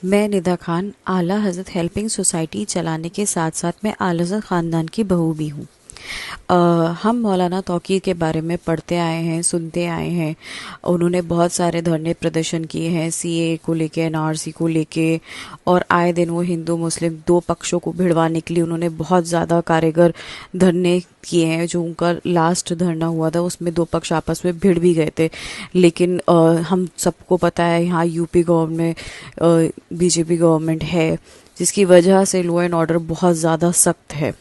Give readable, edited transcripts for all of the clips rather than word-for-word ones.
मैं निदा खान आला हज़रत हेल्पिंग सोसाइटी चलाने के साथ साथ मैं आला हज़रत ख़ानदान की बहू भी हूँ। अ, हम मौलाना तौकीर के बारे में पढ़ते आए हैं, सुनते आए हैं। उन्होंने बहुत सारे धरने प्रदर्शन किए हैं सीए को लेके, एनआरसी को लेके, और आए दिन वो हिंदू मुस्लिम दो पक्षों को भिड़वाने के लिए उन्होंने बहुत ज़्यादा कारगर धरने किए हैं। जो उनका लास्ट धरना हुआ था उसमें दो पक्ष आपस में भिड़ भी गए थे। लेकिन हम सबको पता है यहाँ यूपी गवर्नमेंट बीजेपी गवर्नमेंट है, जिसकी वजह से लॉ एंड ऑर्डर बहुत ज़्यादा सख्त है।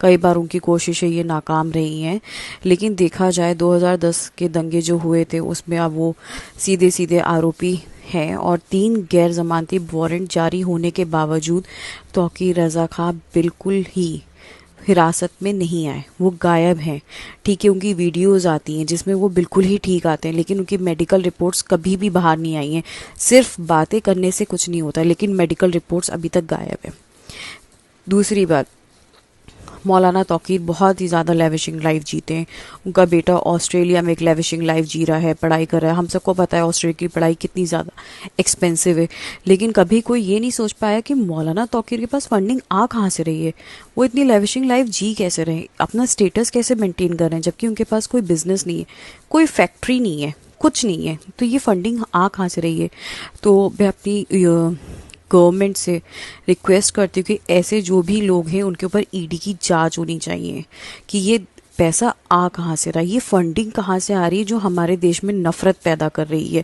कई बार उनकी कोशिशें ये नाकाम रही हैं। लेकिन देखा जाए 2010 के दंगे जो हुए थे उसमें अब वो सीधे सीधे आरोपी हैं, और 3 गैर जमानती वारंट जारी होने के बावजूद तौकीर रज़ा खां बिल्कुल ही हिरासत में नहीं आए। वो गायब हैं। ठीक है, उनकी वीडियोस आती हैं जिसमें वो बिल्कुल ही ठीक आते हैं, लेकिन उनकी मेडिकल रिपोर्ट्स कभी भी बाहर नहीं आई हैं। सिर्फ बातें करने से कुछ नहीं होता, लेकिन मेडिकल रिपोर्ट्स अभी तक गायब है। दूसरी बात, मौलाना तौकीर बहुत ही ज़्यादा लेविशिंग लाइफ जीते हैं। उनका बेटा ऑस्ट्रेलिया में एक लेविशिंग लाइफ जी रहा है, पढ़ाई कर रहा है। हम सबको पता है ऑस्ट्रेलिया की पढ़ाई कितनी ज़्यादा एक्सपेंसिव है। लेकिन कभी कोई ये नहीं सोच पाया कि मौलाना तौकीर के पास फंडिंग आ कहाँ से रही है, वो इतनी लेविशिंग लाइफ जी कैसे रहे, अपना स्टेटस कैसे मेंटेन कर रहे हैं, जबकि उनके पास कोई बिजनेस नहीं है, कोई फैक्ट्री नहीं है, कुछ नहीं है। तो ये फंडिंग आ कहाँ से रही है? तो मैं अपनी गवर्नमेंट से रिक्वेस्ट करती हूँ कि ऐसे जो भी लोग हैं उनके ऊपर ईडी की जांच होनी चाहिए कि ये पैसा आ कहाँ से रहा है, ये फंडिंग कहाँ से आ रही है जो हमारे देश में नफरत पैदा कर रही है।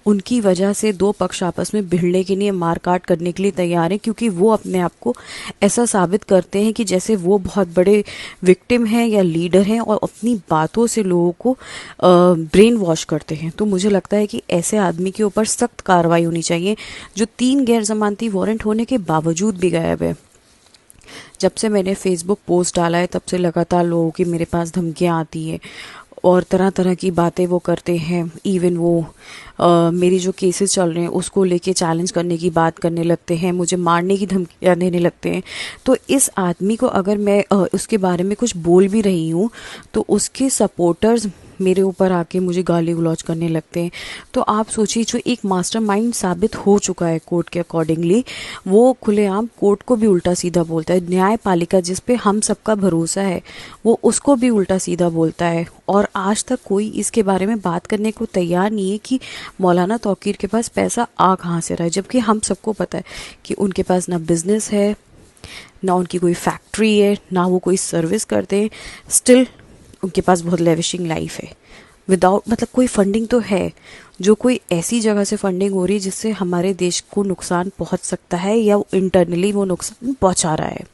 उनकी वजह से दो पक्ष आपस में भिड़ने के लिए, मार काट करने के लिए तैयार हैं, क्योंकि वो अपने आप को ऐसा साबित करते हैं कि जैसे वो बहुत बड़े विक्टिम हैं या लीडर हैं, और अपनी बातों से लोगों को ब्रेन वॉश करते हैं। तो मुझे लगता है कि ऐसे आदमी के ऊपर सख्त कार्रवाई होनी चाहिए जो 3 गैर जमानती वारंट होने के बावजूद भी गायब है। जब से मैंने फेसबुक पोस्ट डाला है तब से लगातार लोगों की मेरे पास धमकियाँ आती है और तरह तरह की बातें वो करते हैं। इवन वो मेरी जो केसेस चल रहे हैं उसको लेके चैलेंज करने की बात करने लगते हैं, मुझे मारने की धमकियाँ देने लगते हैं। तो इस आदमी को अगर मैं उसके बारे में कुछ बोल भी रही हूँ तो उसके सपोर्टर्स मेरे ऊपर आके मुझे गाली गलौज करने लगते हैं। तो आप सोचिए, जो एक मास्टरमाइंड साबित हो चुका है कोर्ट के अकॉर्डिंगली, वो खुलेआम कोर्ट को भी उल्टा सीधा बोलता है। न्यायपालिका जिस पे हम सबका भरोसा है वो उसको भी उल्टा सीधा बोलता है, और आज तक कोई इसके बारे में बात करने को तैयार नहीं है कि मौलाना तौकीर के पास पैसा आ कहाँ से रहा है। जबकि हम सबको पता है कि उनके पास ना बिजनेस है, ना उनकी कोई फैक्ट्री है, ना वो कोई सर्विस करते हैं। स्टिल उनके पास बहुत लेविशिंग लाइफ है। विदाउट मतलब कोई फंडिंग तो है, जो कोई ऐसी जगह से फंडिंग हो रही है जिससे हमारे देश को नुकसान पहुंच सकता है या इंटरनली वो नुकसान पहुंचा रहा है।